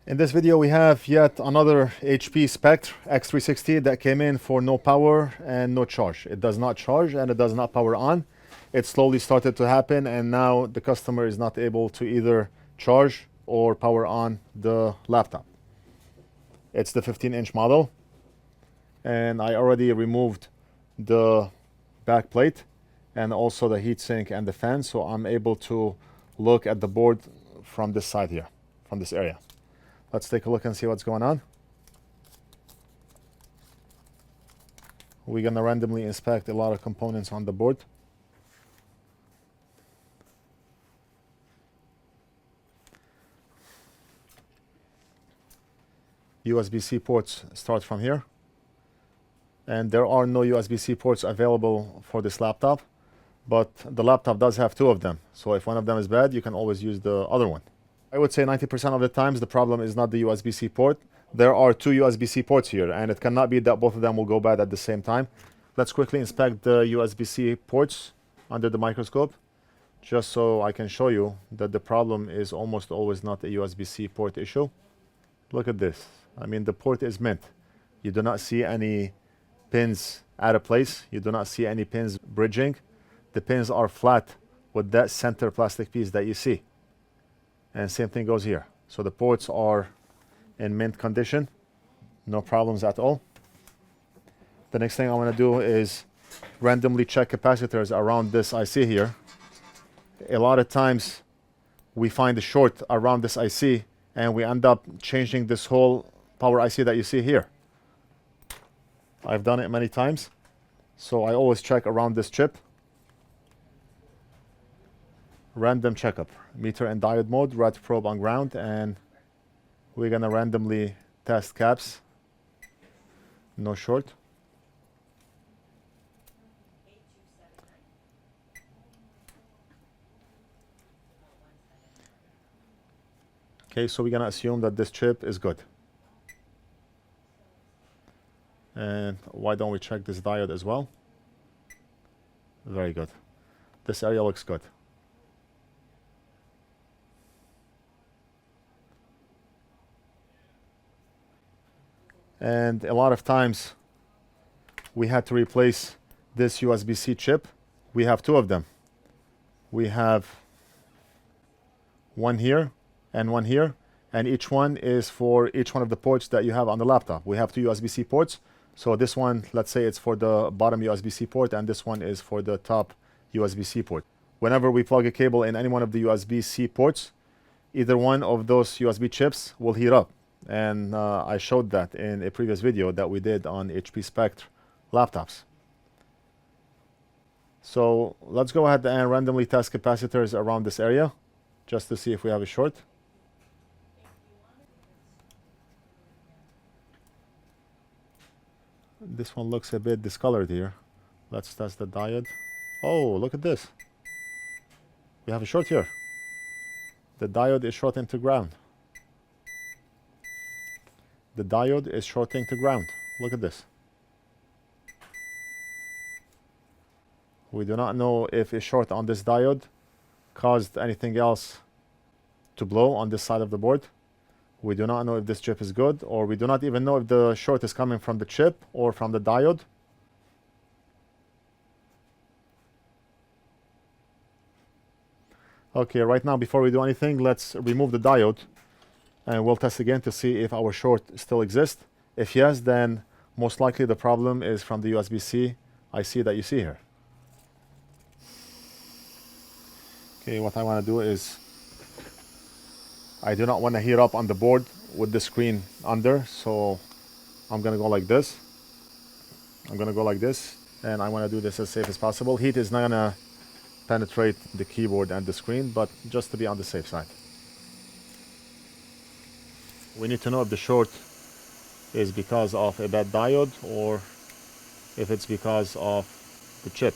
In this video we have yet another HP Spectre x360 that came in for no power and no charge. It does not charge and it does not power on. It slowly started to happen and now the customer is not able to either charge or power on the laptop. It's the 15-inch model and I already removed the back plate and also the heatsink and the fan, so I'm able to look at the board from this side here, from this area. Let's take a look and see what's going on. We're going to randomly inspect a lot of components on the board. USB-C ports start from here. And there are no USB-C ports available for this laptop, but the laptop does have two of them. So if one of them is bad, you can always use the other one. I would say 90% of the times the problem is not the USB-C port. There are two USB-C ports here, and it cannot be that both of them will go bad at the same time. Let's quickly inspect the USB-C ports under the microscope, just so I can show you that the problem is almost always not a USB-C port issue. Look at this. I mean, the port is mint. You do not see any pins out of place. You do not see any pins bridging. The pins are flat with that center plastic piece that you see. And same thing goes here. So the ports are in mint condition. No problems at all. The next thing I want to do is randomly check capacitors around this IC here. A lot of times we find a short around this IC and we end up changing this whole power IC that you see here. I've done it many times. So I always check around this chip. Random checkup, meter and diode mode, red probe on ground, and we're gonna randomly test caps. No short. Okay, so we're gonna assume that this chip is good. And why don't we check this diode as well? Very good. This area looks good. And a lot of times we had to replace this USB-C chip. We have two of them. We have one here and one here, and each one is for each one of the ports that you have on the laptop. We have two USB-C ports. So this one, let's say it's for the bottom USB-C port, and this one is for the top USB-C port. Whenever we plug a cable in any one of the USB-C ports, either one of those USB chips will heat up. And I showed that in a previous video that we did on HP Spectre laptops. So let's go ahead and randomly test capacitors around this area just to see if we have a short. This one looks a bit discolored here. Let's test the diode. Oh, look at this. We have a short here. The diode is shorting to ground. The diode is shorting to ground. Look at this. We do not know if a short on this diode caused anything else to blow on this side of the board. We do not know if this chip is good, or we do not even know if the short is coming from the chip or from the diode. Okay, right now before we do anything, let's remove the diode. And we'll test again to see if our short still exists. If yes, then most likely the problem is from the USB-C IC that you see here. Okay, what I want to do is, I do not want to heat up on the board with the screen under, so I'm going to go like this. I'm going to go like this, and I want to do this as safe as possible. Heat is not going to penetrate the keyboard and the screen, but just to be on the safe side. We need to know if the short is because of a bad diode or if it's because of the chip.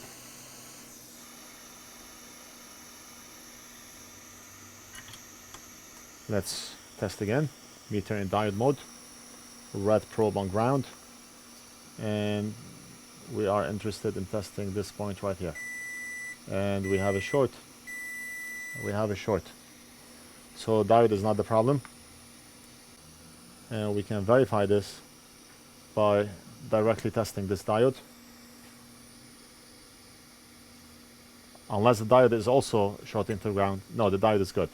Let's test again. Meter in diode mode. Red probe on ground. And we are interested in testing this point right here. And we have a short. We have a short. So diode is not the problem. And we can verify this by directly testing this diode. Unless the diode is also short into ground. No, the diode is good.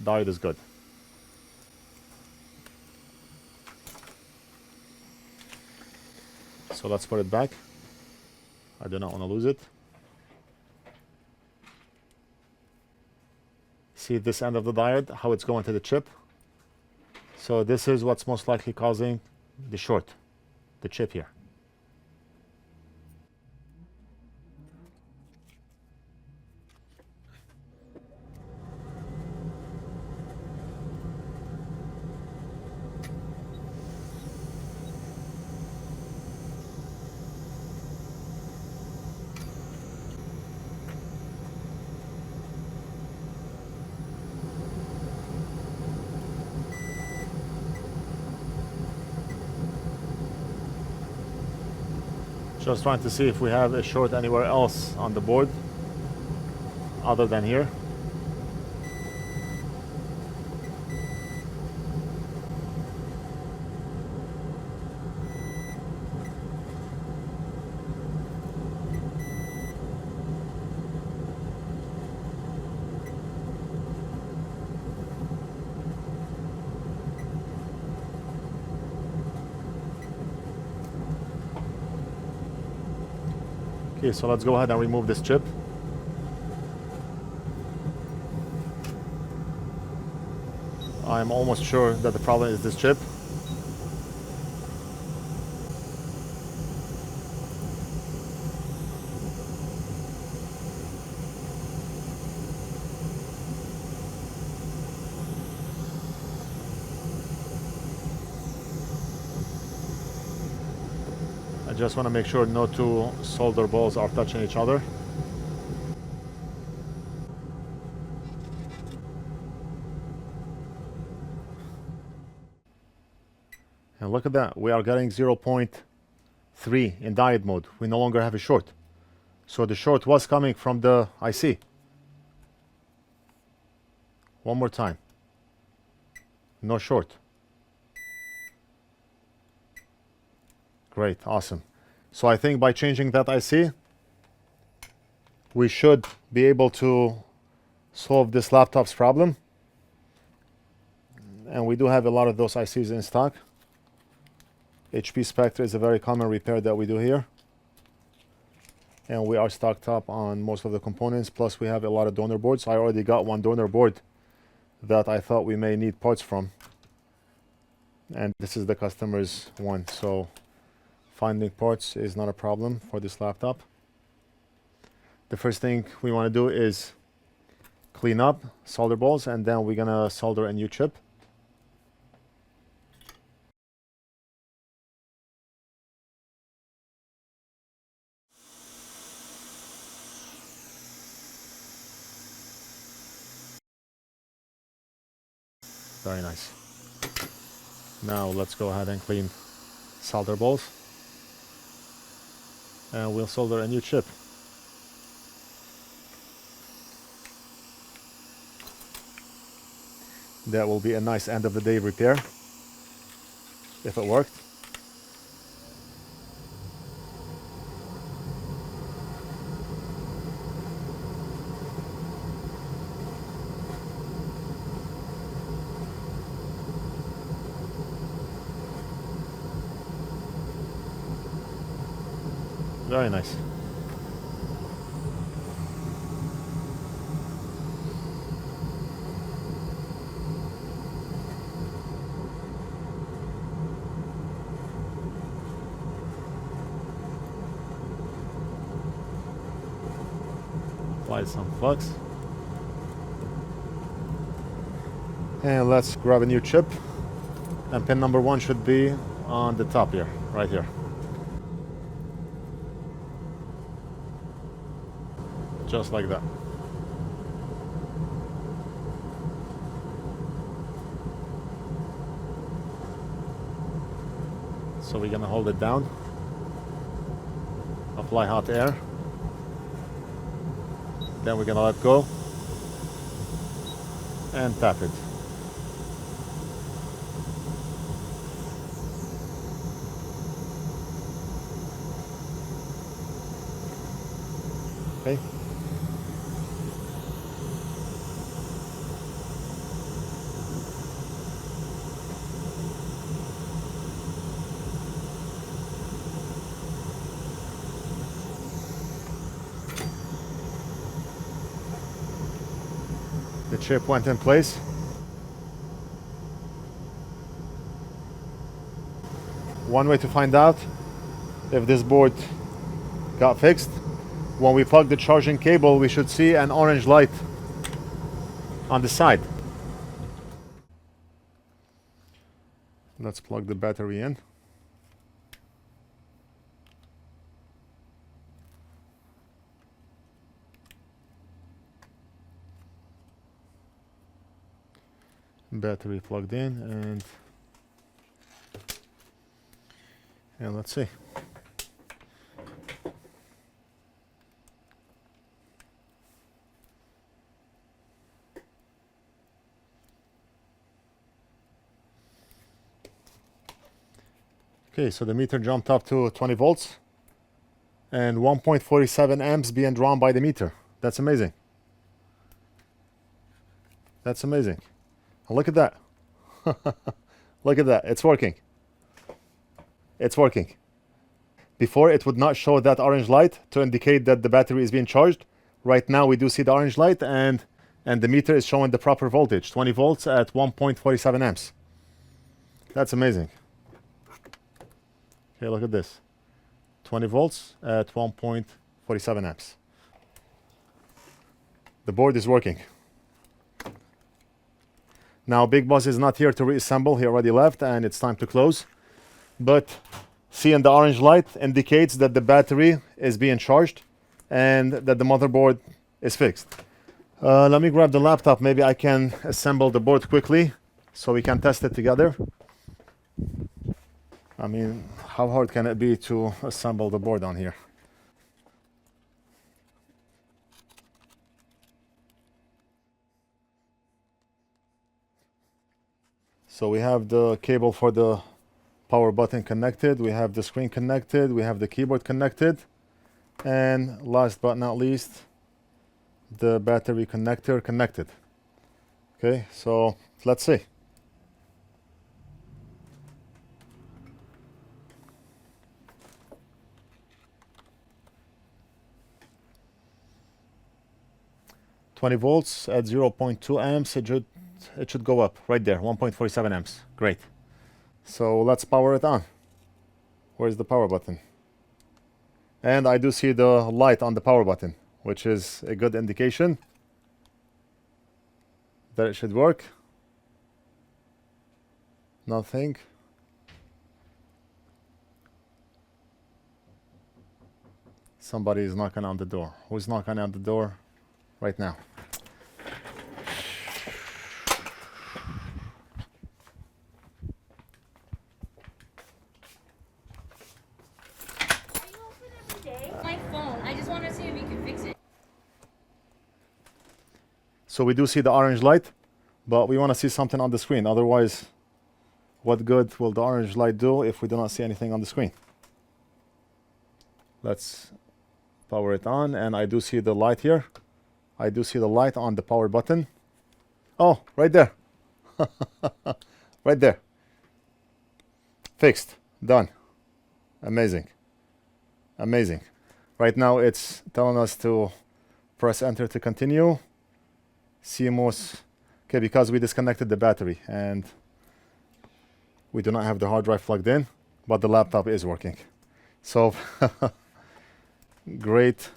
Diode is good. So let's put it back. I do not want to lose it. See this end of the diode, how it's going to the chip. So this is what's most likely causing the short, the chip here. Just trying to see if we have a short anywhere else on the board other than here. Okay, so let's go ahead and remove this chip. I'm almost sure that the problem is this chip. I just want to make sure no two solder balls are touching each other. And look at that, we are getting 0.3 in diode mode. We no longer have a short. So the short was coming from the IC. One more time. No short. Great, awesome. So I think by changing that IC, we should be able to solve this laptop's problem. And we do have a lot of those ICs in stock. HP Spectre is a very common repair that we do here. And we are stocked up on most of the components. Plus we have a lot of donor boards. I already got one donor board that I thought we may need parts from. And this is the customer's one. So finding parts is not a problem for this laptop. The first thing we want to do is clean up solder balls, and then we're gonna solder a new chip. Very nice. Now let's go ahead and clean solder balls. And we'll solder a new chip. That will be a nice end of the day repair, if it worked. Very nice. Apply some flux. And let's grab a new chip. And pin number 1 should be on the top here, right here. Just like that. So we're gonna hold it down, apply hot air, then we're gonna let go and tap it. The chip went in place. One way to find out if this board got fixed, when we plug the charging cable, we should see an orange light on the side. Let's plug the battery in. Battery plugged in, and let's see. Okay, so the meter jumped up to 20 volts and 1.47 amps being drawn by the meter. That's amazing. That's amazing. And look at that. Look at that. It's working. It's working. Before, it would not show that orange light to indicate that the battery is being charged. Right now, we do see the orange light, and the meter is showing the proper voltage, 20 volts at 1.47 amps. That's amazing. Okay, look at this. 20 volts at 1.47 amps. The board is working. Now, Big Boss is not here to reassemble. He already left, and it's time to close. But seeing the orange light indicates that the battery is being charged and that the motherboard is fixed. Let me grab the laptop. Maybe I can assemble the board quickly so we can test it together. I mean, how hard can it be to assemble the board on here? So we have the cable for the power button connected, we have the screen connected, we have the keyboard connected, and last but not least, the battery connector connected. Okay, so let's see. $20 volts at 0.2 amps, it should go up right there, 1.47 amps. Great. So let's power it on. Where's the power button? And I do see the light on the power button, which is a good indication that it should work. Nothing. Somebody is knocking on the door. Who's knocking on the door right now? So we do see the orange light, but we want to see something on the screen. Otherwise, what good will the orange light do if we do not see anything on the screen? Let's power it on, and I do see the light here. I do see the light on the power button. Oh, right there. Right there. Fixed. Done. Amazing. Amazing. Right now it's telling us to press enter to continue. CMOS. Okay, because we disconnected the battery and we do not have the hard drive plugged in, but the laptop is working. So great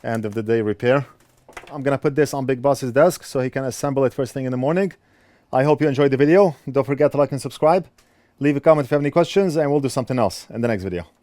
end of the day repair. I'm gonna put this on Big Boss's desk so he can assemble it first thing in the morning. I hope you enjoyed the video. Don't forget to like and subscribe. Leave a comment if you have any questions, and we'll do something else in the next video.